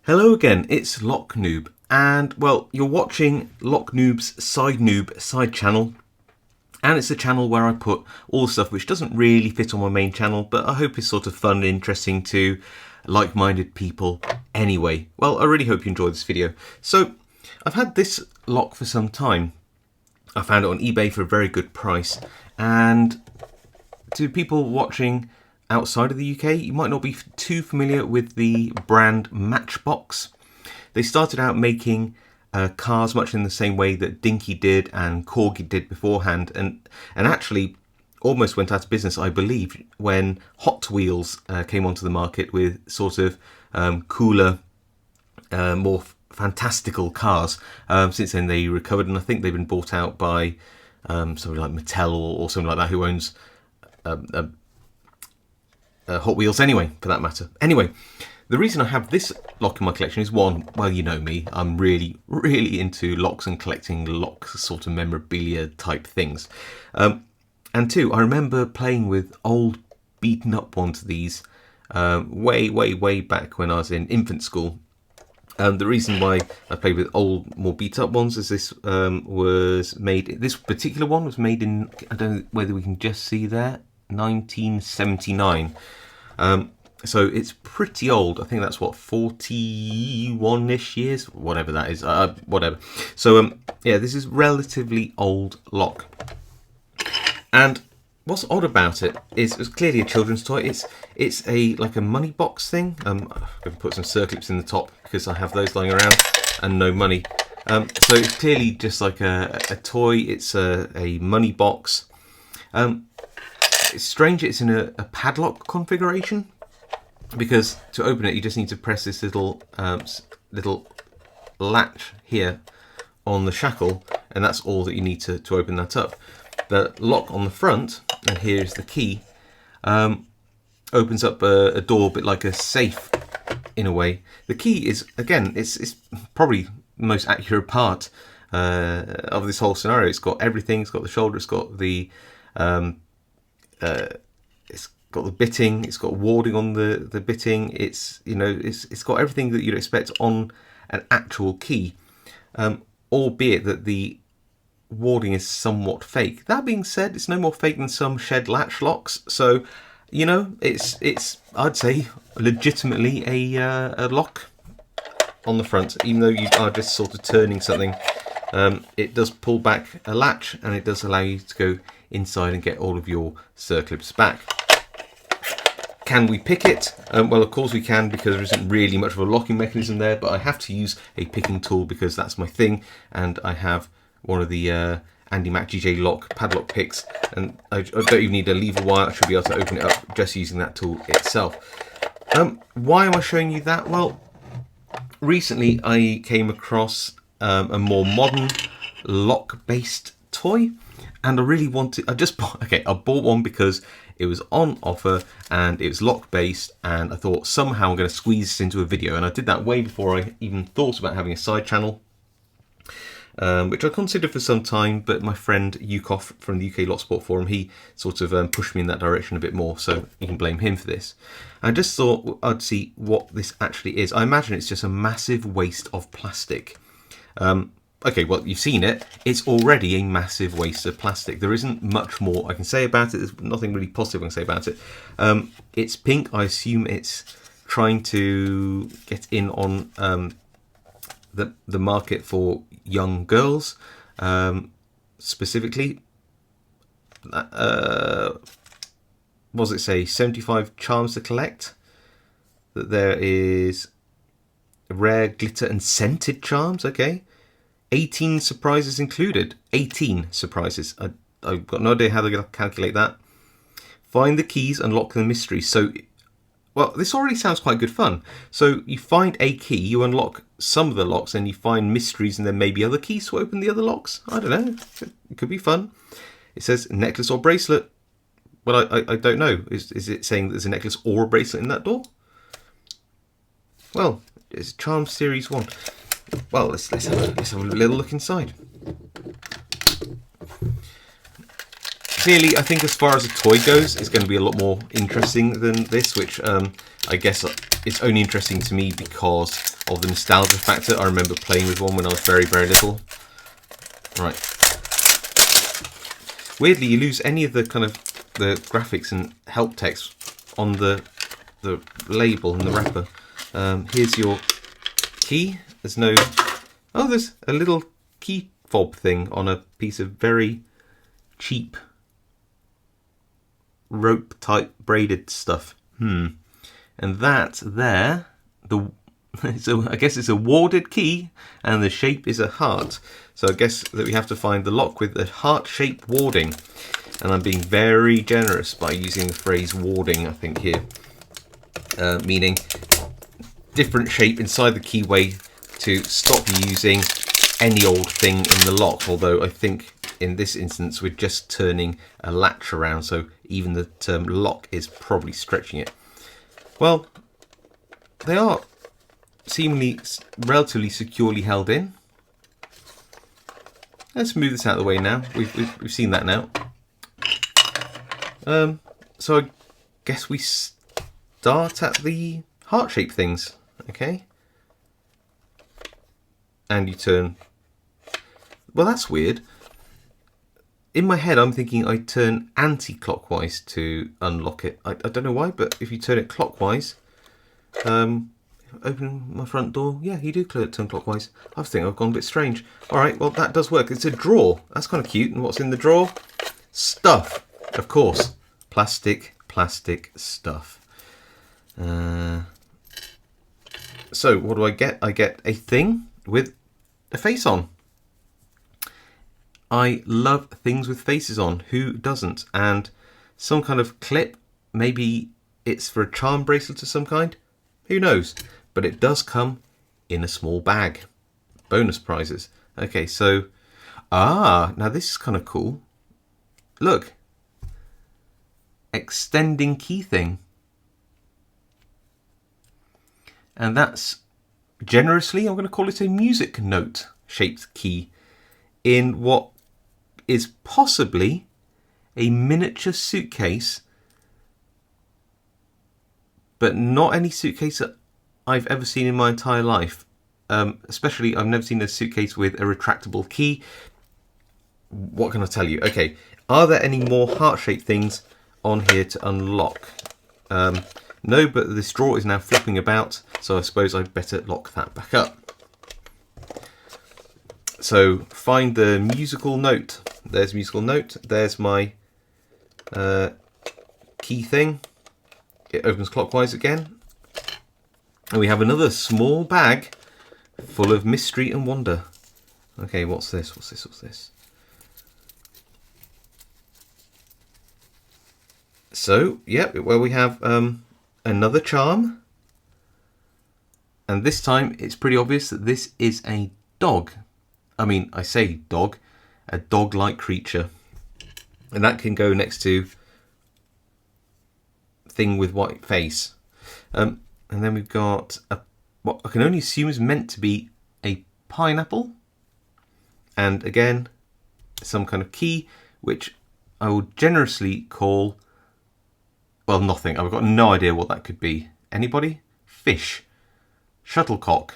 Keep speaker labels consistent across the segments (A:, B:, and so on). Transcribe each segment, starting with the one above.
A: Hello again, it's Noob, and well, you're watching Noob's Side Noob side channel, and it's a channel where I put all the stuff which doesn't really fit on my main channel, but I hope is sort of fun and interesting to like-minded people anyway. Well, I really hope you enjoy this video. So, I've had this lock for some time. I found it on eBay for a very good price, and to people watching outside of the UK, you might not be too familiar with the brand Matchbox. They started out making cars much in the same way that Dinky did and Corgi did beforehand, and actually almost went out of business, I believe, when Hot Wheels came onto the market with sort of cooler, more fantastical cars. Since then they recovered, and I think they've been bought out by somebody like Mattel or something like that, who owns Hot Wheels anyway, for that matter. Anyway, the reason I have this lock in my collection is one, well, you know me, I'm really into locks and collecting locks, sort of memorabilia type things. And two, I remember playing with old beaten up ones of these way back when I was in infant school. The reason why I played with old, more beat up ones is this this particular one was made in, I don't know whether we can just see there, 1979. So it's pretty old. I think that's what, 41-ish years, whatever that is, whatever. So yeah, this is relatively old lock. And what's odd about it is it's clearly a children's toy. It's like a money box thing. I'm going to put some circlips in the top because I have those lying around and no money. So it's clearly just like a toy. It's a money box. It's strange it's in a padlock configuration, because to open it you just need to press this little latch here on the shackle, and that's all that you need to open that up. The lock on the front, and here's the key, opens up a door a bit like a safe in a way. The key is, again, it's probably the most accurate part of this whole scenario. It's got everything. It's got the shoulder, it's got the bitting, it's got warding on the bitting, it's got everything that you'd expect on an actual key, albeit that the warding is somewhat fake. That being said, it's no more fake than some shed latch locks, so it's I'd say legitimately a lock on the front, even though you are just sort of turning something. It does pull back a latch, and it does allow you to go inside and get all of your circlips back. Can we pick it? Well, of course we can, because there isn't really much of a locking mechanism there, but I have to use a picking tool because that's my thing, and I have one of the Andy Mac GJ lock padlock picks, and I don't even need a lever wire. I should be able to open it up just using that tool itself. Why am I showing you that? Well, recently I came across a more modern lock-based toy, and I really wanted. I bought one because it was on offer and it was lock-based, and I thought somehow I'm going to squeeze this into a video, and I did that way before I even thought about having a side channel, which I considered for some time, but my friend Yukoff from the UK Lot Sport Forum, he sort of pushed me in that direction a bit more, so you can blame him for this. I just thought I'd see what this actually is. I imagine it's just a massive waste of plastic. Okay, well, you've seen it. It's already a massive waste of plastic. There isn't much more I can say about it. There's nothing really positive I can say about it. It's pink. I assume it's trying to get in on the market for young girls, specifically. What does it say? 75 charms to collect. That there is rare glitter and scented charms. Okay. 18 surprises included. 18 surprises. I've got no idea how they're going to calculate that. Find the keys, unlock the mysteries. So, well, this already sounds quite good fun. So you find a key, you unlock some of the locks, and you find mysteries, and then maybe other keys to open the other locks. I don't know. It could be fun. It says necklace or bracelet. Well, I don't know. Is it saying that there's a necklace or a bracelet in that door? Well, it's Charm Series 1. Well, let's have a little look inside. clearly, I think as far as a toy goes, it's going to be a lot more interesting than this, which I guess it's only interesting to me because of the nostalgia factor. I remember playing with one when I was very, very little. Right. Weirdly, you lose any of the kind of the graphics and help text on the label and the wrapper. Here's your key. There's no... Oh, there's a little key fob thing on a piece of very cheap rope type braided stuff. And that there, I guess it's a warded key, and the shape is a heart. So I guess that we have to find the lock with the heart-shaped warding. And I'm being very generous by using the phrase warding, I think, here. Meaning different shape inside the keyway to stop you using any old thing in the lock. Although I think in this instance we're just turning a latch around, so even the term lock is probably stretching it. Well, they are seemingly relatively securely held in. Let's move this out of the way now. We've seen that now. So I guess we start at the heart-shaped things, okay? And you turn... Well, that's weird. In my head, I'm thinking I turn anti-clockwise to unlock it. I don't know why, but if you turn it clockwise... open my front door. Yeah, you do turn clockwise. I was thinking I've gone a bit strange. Alright, well that does work. It's a drawer. That's kind of cute. And what's in the drawer? Stuff. Of course. Plastic stuff. So what do I get? I get a thing with a face on. I love things with faces on. Who doesn't? And some kind of clip. Maybe it's for a charm bracelet of some kind. Who knows? But it does come in a small bag. Bonus prizes. Okay, so... now this is kind of cool. Look. Extending key thing. And that's, generously, I'm going to call it a music note shaped key. In what is possibly a miniature suitcase. But not any suitcase that I've ever seen in my entire life. Especially, I've never seen a suitcase with a retractable key. What can I tell you? Okay, are there any more heart-shaped things on here to unlock? No, but this drawer is now flipping about, so I suppose I'd better lock that back up. So, find the musical note. There's musical note. There's my key thing. It opens clockwise again. And we have another small bag full of mystery and wonder. Okay, what's this? What's this? What's this? So, yep, well, we have another charm. And this time it's pretty obvious that this is a dog. I mean, I say dog, a dog-like creature. And that can go next to thing with white face. And then we've got what I can only assume is meant to be a pineapple. And again, some kind of key, which I will generously call, well, nothing. I've got no idea what that could be. Anybody? Fish. Shuttlecock.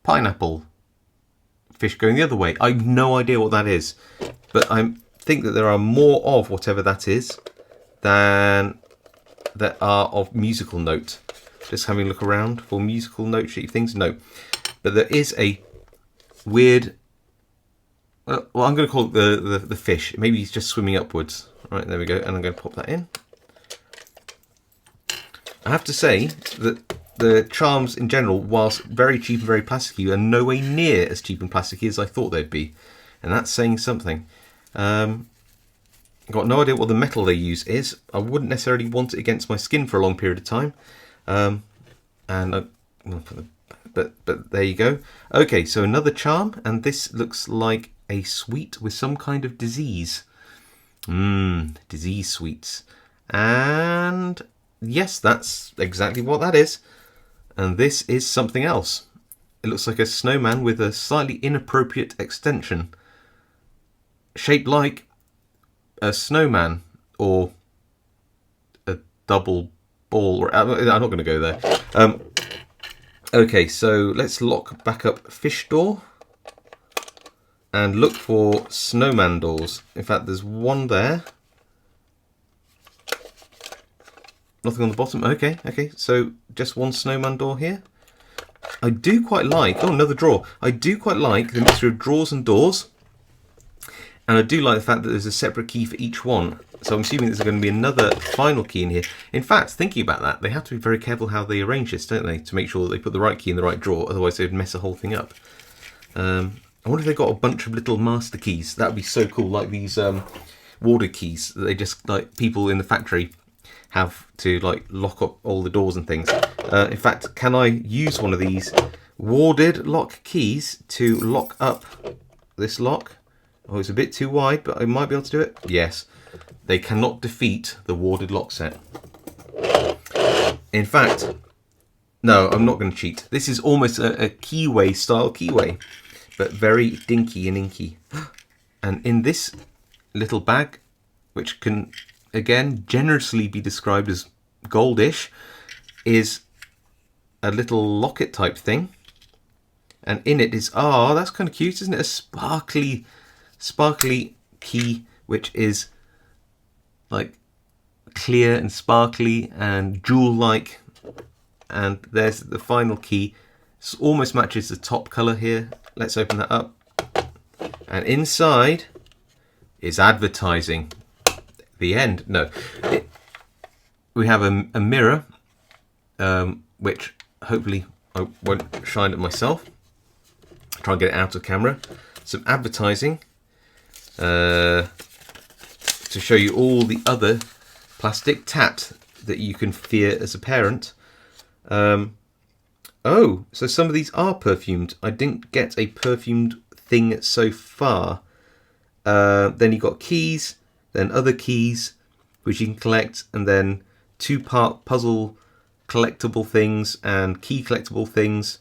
A: Pineapple. Fish going the other way. I have no idea what that is. But I think that there are more of whatever that is than there are of musical note. Just having a look around for musical note sheet things. No. But there is a weird... well, I'm going to call it the fish. Maybe he's just swimming upwards. Right, there we go. And I'm going to pop that in. I have to say that the charms in general, whilst very cheap and very plasticky, are nowhere near as cheap and plasticky as I thought they'd be. And that's saying something. I've got no idea what the metal they use is. I wouldn't necessarily want it against my skin for a long period of time. But there you go. Okay, so another charm, and this looks like a sweet with some kind of disease. Disease sweets. And yes, that's exactly what that is. And this is something else. It looks like a snowman with a slightly inappropriate extension. Shaped like a snowman or a double ball. Or, I'm not going to go there. Okay, so let's lock back up fish door and look for snowman doors. In fact, there's one there. Nothing on the bottom. Okay, so just one snowman door here. I do quite like, oh, another drawer. I do quite like the mixture of drawers and doors. And I do like the fact that there's a separate key for each one. So I'm assuming there's going to be another final key in here. In fact, thinking about that, they have to be very careful how they arrange this, don't they? To make sure that they put the right key in the right drawer, otherwise they'd mess the whole thing up. I wonder if they've got a bunch of little master keys. That would be so cool, like these warded keys that they just, like, people in the factory have to, like, lock up all the doors and things. In fact, can I use one of these warded lock keys to lock up this lock? Oh, it's a bit too wide, but I might be able to do it. Yes, they cannot defeat the warded lock set. In fact, no, I'm not going to cheat. This is almost a keyway style keyway, but very dinky and inky. And in this little bag, which can again generously be described as goldish, is a little locket type thing. And in it is, oh, that's kind of cute, isn't it? A sparkly key, which is like clear and sparkly and jewel-like. And there's the final key. It almost matches the top color here. Let's open that up. And inside is advertising. The end. No. We have a mirror, which hopefully I won't shine at myself. Try and get it out of camera. Some advertising to show you all the other plastic tat that you can fear as a parent. Oh, so some of these are perfumed. I didn't get a perfumed thing so far. Then you got keys, then other keys which you can collect, and then 2-part puzzle collectible things and key collectible things,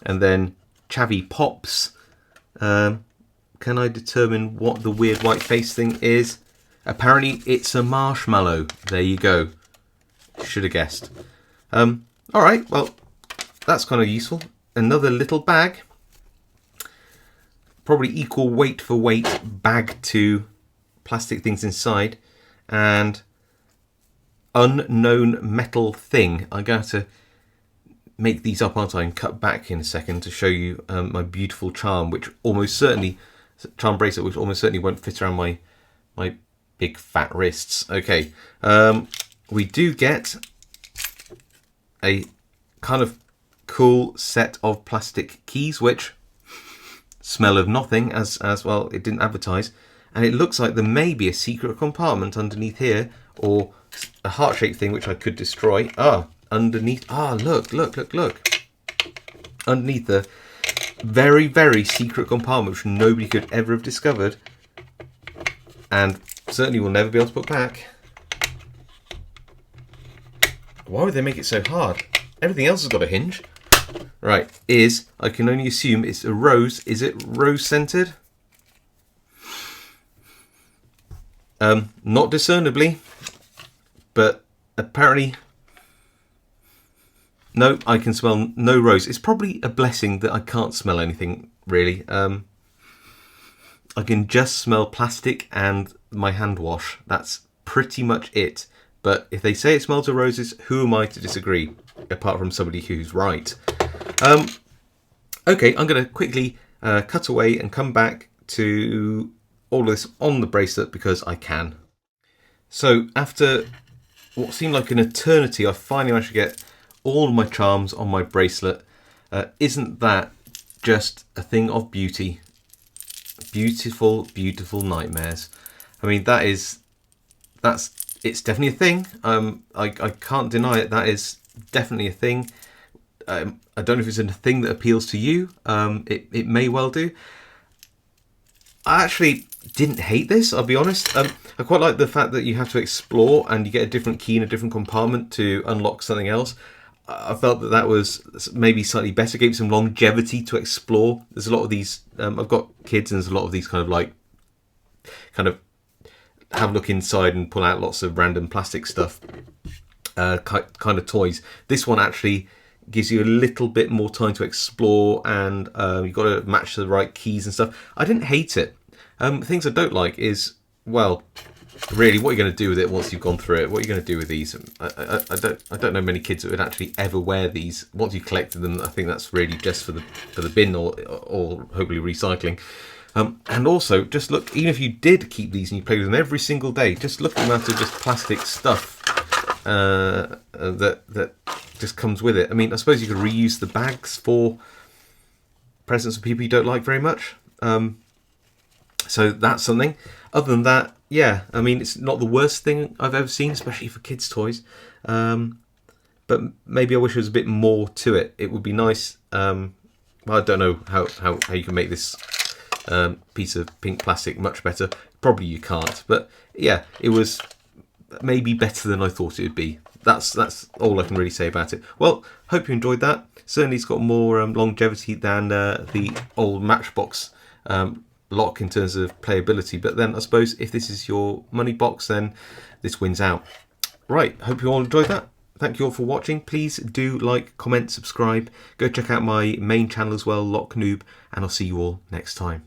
A: and then chavvy pops. Can I determine what the weird white face thing is? Apparently it's a marshmallow. There you go. Should have guessed. Alright, well, that's kind of useful. Another little bag. Probably equal weight for weight bag to plastic things inside. And unknown metal thing. I'm going to make these up, aren't I, and cut back in a second to show you my beautiful charm, which almost certainly, charm bracelet, which almost certainly won't fit around my big fat wrists. Okay, we do get a kind of cool set of plastic keys, which smell of nothing, as well, it didn't advertise, and it looks like there may be a secret compartment underneath here, or a heart-shaped thing which I could destroy. Underneath, look. Underneath the very, very secret compartment which nobody could ever have discovered, and certainly will never be able to put back. Why would they make it so hard? Everything else has got a hinge. Right, I can only assume it's a rose. Is it rose-scented? Not discernibly, but apparently, no, I can smell no rose. It's probably a blessing that I can't smell anything, really. I can just smell plastic and my hand wash. That's pretty much it. But if they say it smells of roses, who am I to disagree? Apart from somebody who's right. Okay, I'm going to quickly cut away and come back to all of this on the bracelet because I can. So after what seemed like an eternity, I finally managed to get all of my charms on my bracelet. Isn't that just a thing of beauty? Beautiful, beautiful nightmares. I mean, it's definitely a thing. I can't deny it. That is definitely a thing. I don't know if it's a thing that appeals to you. It may well do. I actually didn't hate this, I'll be honest. I quite like the fact that you have to explore and you get a different key in a different compartment to unlock something else. I felt that was maybe slightly better, gave some longevity to explore. There's a lot of these, I've got kids, and there's a lot of these kind of have a look inside and pull out lots of random plastic stuff, kind of toys. This one actually gives you a little bit more time to explore, and you've got to match the right keys and stuff. I didn't hate it. Things I don't like is, well, really, what are you going to do with it once you've gone through it? What are you going to do with these? I don't know many kids that would actually ever wear these. Once you've collected them, I think that's really just for the bin or hopefully recycling. And also, just look, even if you did keep these and you play with them every single day, just look at the amount of just plastic stuff that just comes with it. I mean, I suppose you could reuse the bags for presents for people you don't like very much. So that's something. Other than that, yeah, I mean, it's not the worst thing I've ever seen, especially for kids' toys. But maybe I wish there was a bit more to it. It would be nice. Well, I don't know how you can make this piece of pink plastic much better. Probably you can't. But yeah, it was maybe better than I thought it would be. That's all I can really say about it. Well, hope you enjoyed that. Certainly it's got more longevity than the old Matchbox lock in terms of playability. But then I suppose if this is your money box, then this wins out. Right, hope you all enjoyed that. Thank you all for watching. Please do like, comment, subscribe. Go check out my main channel as well, Noob, and I'll see you all next time.